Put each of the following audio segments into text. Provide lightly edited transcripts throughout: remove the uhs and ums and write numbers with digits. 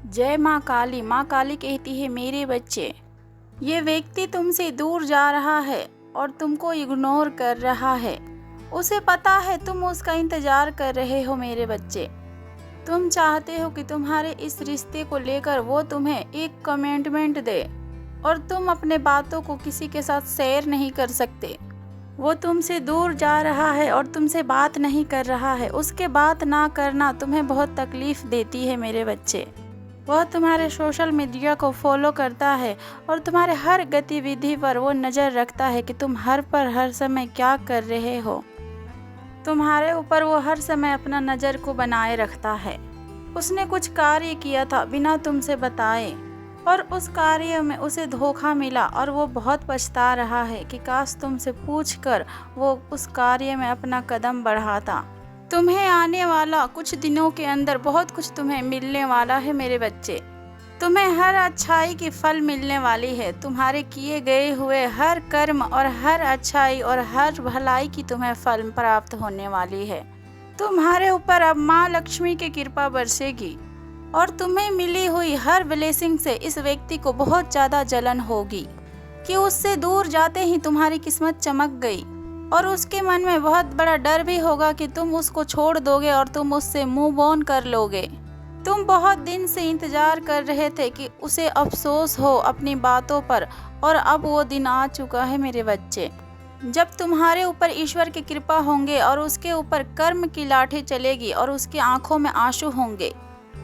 जय माँ काली कहती है मेरे बच्चे, ये व्यक्ति तुमसे दूर जा रहा है और तुमको इग्नोर कर रहा है। उसे पता है तुम उसका इंतज़ार कर रहे हो मेरे बच्चे। तुम चाहते हो कि तुम्हारे इस रिश्ते को लेकर वो तुम्हें एक कमिटमेंट दे और तुम अपने बातों को किसी के साथ शेयर नहीं कर सकते। वो तुमसे दूर जा रहा है और तुमसे बात नहीं कर रहा है। उसके बात ना करना तुम्हें बहुत तकलीफ़ देती है मेरे बच्चे। वह तुम्हारे सोशल मीडिया को फॉलो करता है और तुम्हारे हर गतिविधि पर वो नज़र रखता है कि तुम हर समय क्या कर रहे हो। तुम्हारे ऊपर वो हर समय अपना नज़र को बनाए रखता है। उसने कुछ कार्य किया था बिना तुमसे बताए और उस कार्य में उसे धोखा मिला और वो बहुत पछता रहा है कि काश तुमसे पूछकर वो उस कार्य में अपना कदम बढ़ाता। तुम्हें आने वाला कुछ दिनों के अंदर बहुत कुछ तुम्हें मिलने वाला है मेरे बच्चे। तुम्हें हर अच्छाई की फल मिलने वाली है। तुम्हारे किए गए हुए हर कर्म और हर अच्छाई और हर भलाई की तुम्हें फल प्राप्त होने वाली है। तुम्हारे ऊपर अब माँ लक्ष्मी की कृपा बरसेगी और तुम्हें मिली हुई हर ब्लेसिंग से इस व्यक्ति को बहुत ज़्यादा जलन होगी कि उससे दूर जाते ही तुम्हारी किस्मत चमक गई और उसके मन में बहुत बड़ा डर भी होगा कि तुम उसको छोड़ दोगे और तुम उससे मूव ऑन कर लोगे। तुम बहुत दिन से इंतज़ार कर रहे थे कि उसे अफसोस हो अपनी बातों पर और अब वो दिन आ चुका है मेरे बच्चे, जब तुम्हारे ऊपर ईश्वर की कृपा होंगे और उसके ऊपर कर्म की लाठी चलेगी और उसकी आंखों में आंसू होंगे।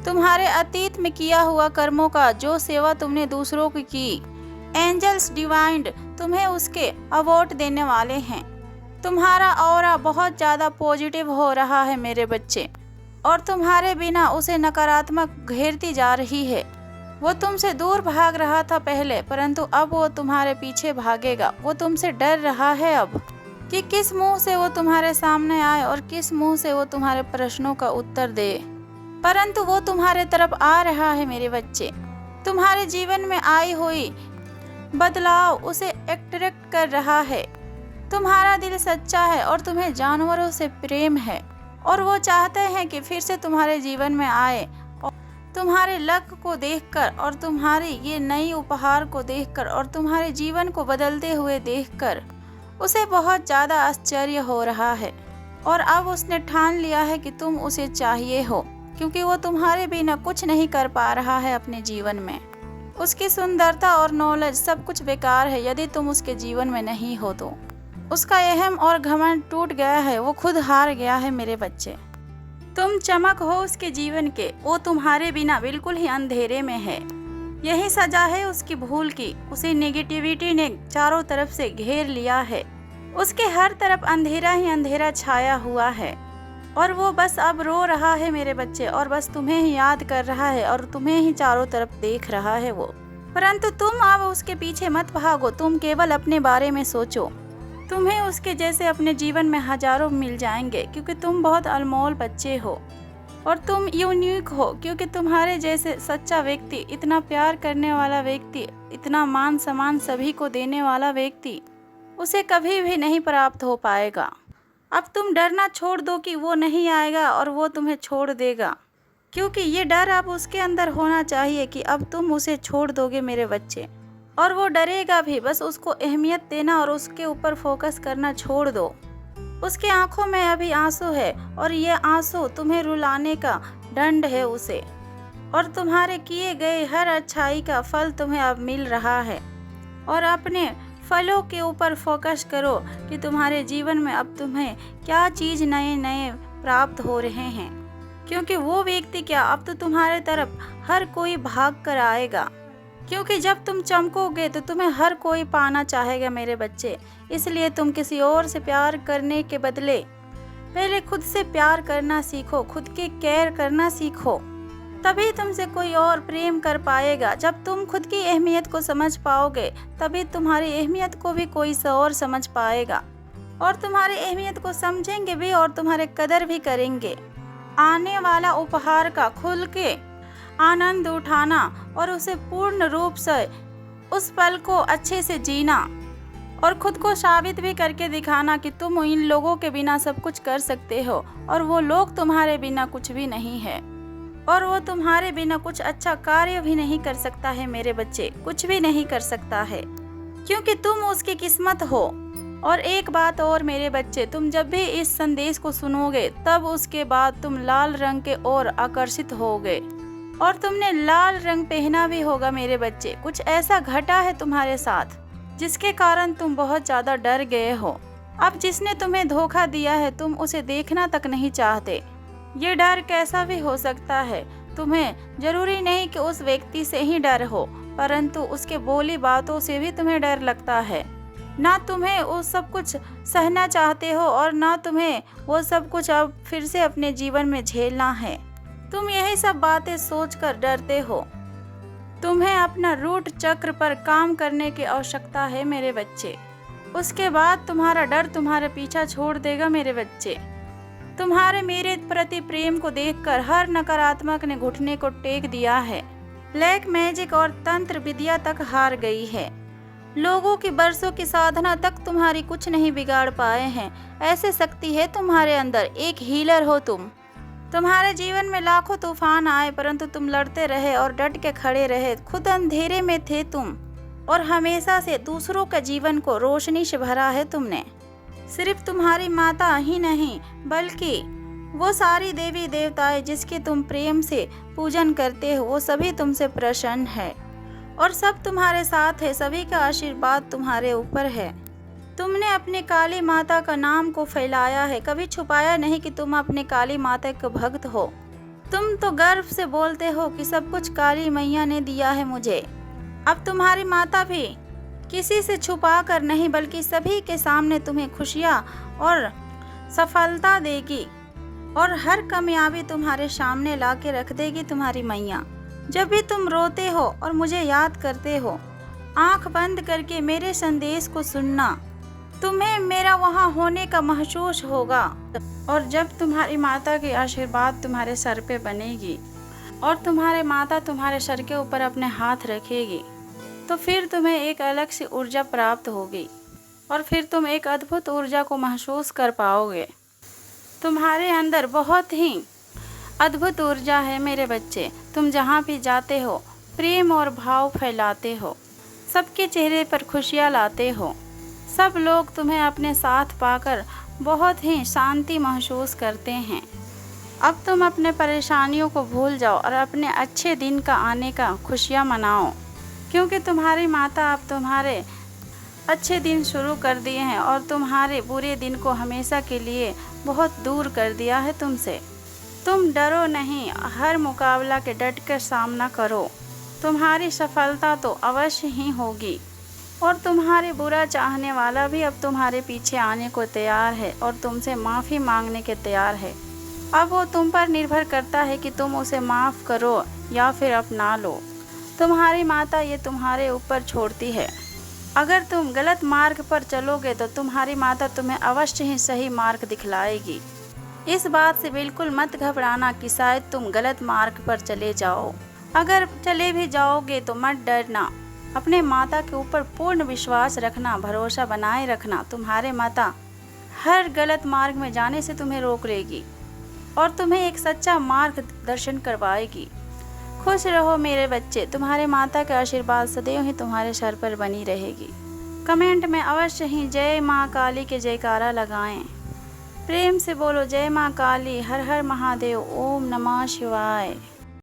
तुम्हारे अतीत में किया हुआ कर्मों का जो सेवा तुमने दूसरों की एंजल्स डिवाइन तुम्हें उसके अवार्ड देने वाले हैं। तुम्हारा ऑरा बहुत ज़्यादा पॉजिटिव हो रहा है मेरे बच्चे और तुम्हारे बिना उसे नकारात्मक घेरती जा रही है। वो तुमसे दूर भाग रहा था पहले, परंतु अब वो तुम्हारे पीछे भागेगा। वो तुमसे डर रहा है अब कि किस मुंह से वो तुम्हारे सामने आए और किस मुंह से वो तुम्हारे प्रश्नों का उत्तर दे, परंतु वो तुम्हारे तरफ आ रहा है मेरे बच्चे। तुम्हारे जीवन में आई हुई बदलाव उसे अट्रैक्ट कर रहा है। तुम्हारा दिल सच्चा है और तुम्हें जानवरों से प्रेम है और वो चाहते हैं कि फिर से तुम्हारे जीवन में आए और तुम्हारे लक को देखकर और तुम्हारी ये नई उपहार को देखकर और तुम्हारे जीवन को बदलते हुए देखकर उसे बहुत ज़्यादा आश्चर्य हो रहा है और अब उसने ठान लिया है कि तुम उसे चाहिए हो, क्योंकि वो तुम्हारे बिना कुछ नहीं कर पा रहा है अपने जीवन में। उसकी सुंदरता और नॉलेज सब कुछ बेकार है यदि तुम उसके जीवन में नहीं हो तो। उसका अहम और घमंड टूट गया है, वो खुद हार गया है मेरे बच्चे। तुम चमक हो उसके जीवन के, वो तुम्हारे बिना बिल्कुल ही अंधेरे में है। यही सजा है उसकी भूल की। उसे नेगेटिविटी ने चारों तरफ से घेर लिया है। उसके हर तरफ अंधेरा ही अंधेरा छाया हुआ है और वो बस अब रो रहा है मेरे बच्चे और बस तुम्हें ही याद कर रहा है और तुम्हें ही चारों तरफ देख रहा है वो। परंतु तुम अब उसके पीछे मत भागो, तुम केवल अपने बारे में सोचो। तुम्हें उसके जैसे अपने जीवन में हजारों मिल जाएंगे, क्योंकि तुम बहुत अनमोल बच्चे हो और तुम यूनिक हो, क्योंकि तुम्हारे जैसे सच्चा व्यक्ति, इतना प्यार करने वाला व्यक्ति, इतना मान सम्मान सभी को देने वाला व्यक्ति उसे कभी भी नहीं प्राप्त हो पाएगा। अब तुम डरना छोड़ दो कि वो नहीं आएगा और वो तुम्हें छोड़ देगा, क्योंकि ये डर अब उसके अंदर होना चाहिए कि अब तुम उसे छोड़ दोगे मेरे बच्चे, और वो डरेगा भी। बस उसको अहमियत देना और उसके ऊपर फोकस करना छोड़ दो। उसके आंखों में अभी आंसू है और ये आंसू तुम्हें रुलाने का दंड है उसे, और तुम्हारे किए गए हर अच्छाई का फल तुम्हें अब मिल रहा है। और अपने फलों के ऊपर फोकस करो कि तुम्हारे जीवन में अब तुम्हें क्या चीज़ नए नए प्राप्त हो रहे हैं, क्योंकि वो व्यक्ति क्या, अब तो तुम्हारे तरफ हर कोई भाग कर आएगा, क्योंकि जब तुम चमकोगे तो तुम्हें हर कोई पाना चाहेगा मेरे बच्चे। इसलिए तुम किसी और से प्यार करने के बदले पहले खुद से प्यार करना सीखो, खुद के केयर करना सीखो, तभी तुमसे कोई और प्रेम कर पाएगा। जब तुम खुद की अहमियत को समझ पाओगे तभी तुम्हारी अहमियत को भी कोई और समझ पाएगा और तुम्हारी अहमियत को समझेंगे भी और तुम्हारे कदर भी करेंगे। आने वाला उपहार का खुल के आनंद उठाना और उसे पूर्ण रूप से उस पल को अच्छे से जीना और खुद को साबित भी करके दिखाना कि तुम इन लोगों के बिना सब कुछ कर सकते हो और वो लोग तुम्हारे बिना कुछ भी नहीं है। और वो तुम्हारे बिना कुछ अच्छा कार्य भी नहीं कर सकता है मेरे बच्चे, कुछ भी नहीं कर सकता है, क्योंकि तुम उसकी किस्मत हो। और एक बात और मेरे बच्चे, तुम जब भी इस संदेश को सुनोगे तब उसके बाद तुम लाल रंग के ओर आकर्षित होगे, और तुमने लाल रंग पहना भी होगा मेरे बच्चे। कुछ ऐसा घटा है तुम्हारे साथ जिसके कारण तुम बहुत ज़्यादा डर गए हो। अब जिसने तुम्हें धोखा दिया है तुम उसे देखना तक नहीं चाहते। ये डर कैसा भी हो सकता है, तुम्हें जरूरी नहीं कि उस व्यक्ति से ही डर हो, परंतु उसके बोली बातों से भी तुम्हें डर लगता है। ना तुम्हें वो सब कुछ सहना चाहते हो और ना तुम्हें वो सब कुछ अब फिर से अपने जीवन में झेलना है। तुम यही सब बातें सोचकर डरते हो। तुम्हें अपना रूट चक्र पर काम करने की आवश्यकता है मेरे बच्चे। उसके बाद तुम्हारा डर तुम्हारे पीछा छोड़ देगा मेरे बच्चे। तुम्हारे मेरे प्रति प्रेम को देखकर हर नकारात्मक ने घुटने को टेक दिया है। ब्लैक मैजिक और तंत्र विद्या तक हार गई है। लोगों की बरसों की साधना तक तुम्हारी कुछ नहीं बिगाड़ पाए हैं। ऐसे शक्ति है तुम्हारे अंदर, एक हीलर हो तुम। तुम्हारे जीवन में लाखों तूफान आए परंतु तुम लड़ते रहे और डट के खड़े रहे। खुद अंधेरे में थे तुम और हमेशा से दूसरों के जीवन को रोशनी से भरा है तुमने। सिर्फ तुम्हारी माता ही नहीं बल्कि वो सारी देवी देवताएं जिसके तुम प्रेम से पूजन करते हो, वो सभी तुमसे प्रसन्न है और सब तुम्हारे साथ है। सभी का आशीर्वाद तुम्हारे ऊपर है। तुमने अपनी काली माता का नाम को फैलाया है, कभी छुपाया नहीं कि तुम अपने काली माता के भक्त हो। तुम तो गर्व से बोलते हो कि सब कुछ काली मैया ने दिया है मुझे। अब तुम्हारी माता भी किसी से छुपा कर नहीं बल्कि सभी के सामने तुम्हें खुशियाँ और सफलता देगी और हर कामयाबी तुम्हारे सामने ला के रख देगी तुम्हारी मैया। जब भी तुम रोते हो और मुझे याद करते हो, आंख बंद करके मेरे संदेश को सुनना, तुम्हें मेरा वहाँ होने का महसूस होगा। और जब तुम्हारी माता की आशीर्वाद तुम्हारे सर पे बनेगी और तुम्हारे माता तुम्हारे सर के ऊपर अपने हाथ रखेगी, तो फिर तुम्हें एक अलग सी ऊर्जा प्राप्त होगी और फिर तुम एक अद्भुत ऊर्जा को महसूस कर पाओगे। तुम्हारे अंदर बहुत ही अद्भुत ऊर्जा है मेरे बच्चे। तुम जहाँ भी जाते हो प्रेम और भाव फैलाते हो, सबके चेहरे पर खुशियाँ लाते हो। सब लोग तुम्हें अपने साथ पाकर बहुत ही शांति महसूस करते हैं। अब तुम अपने परेशानियों को भूल जाओ और अपने अच्छे दिन का आने का खुशियाँ मनाओ, क्योंकि तुम्हारी माता अब तुम्हारे अच्छे दिन शुरू कर दिए हैं और तुम्हारे बुरे दिन को हमेशा के लिए बहुत दूर कर दिया है तुमसे। तुम डरो नहीं, हर मुकाबला के डट कर सामना करो। तुम्हारी सफलता तो अवश्य ही होगी और तुम्हारे बुरा चाहने वाला भी अब तुम्हारे पीछे आने को तैयार है और तुमसे माफ़ी मांगने के तैयार है। अब वो तुम पर निर्भर करता है कि तुम उसे माफ़ करो या फिर अपना लो। तुम्हारी माता ये तुम्हारे ऊपर छोड़ती है। अगर तुम गलत मार्ग पर चलोगे तो तुम्हारी माता तुम्हें अवश्य ही सही मार्ग दिखलाएगी। इस बात से बिल्कुल मत घबराना कि शायद तुम गलत मार्ग पर चले जाओ। अगर चले भी जाओगे तो मत डरना, अपने माता के ऊपर पूर्ण विश्वास रखना, भरोसा बनाए रखना। तुम्हारे माता हर गलत मार्ग में जाने से तुम्हें रोक लेगी और तुम्हें एक सच्चा मार्ग दर्शन करवाएगी। खुश रहो मेरे बच्चे, तुम्हारे माता का आशीर्वाद सदैव ही तुम्हारे सर पर बनी रहेगी। कमेंट में अवश्य ही जय माँ काली के जयकारा लगाएं। प्रेम से बोलो जय माँ काली, हर हर महादेव, ओम नमः शिवाय।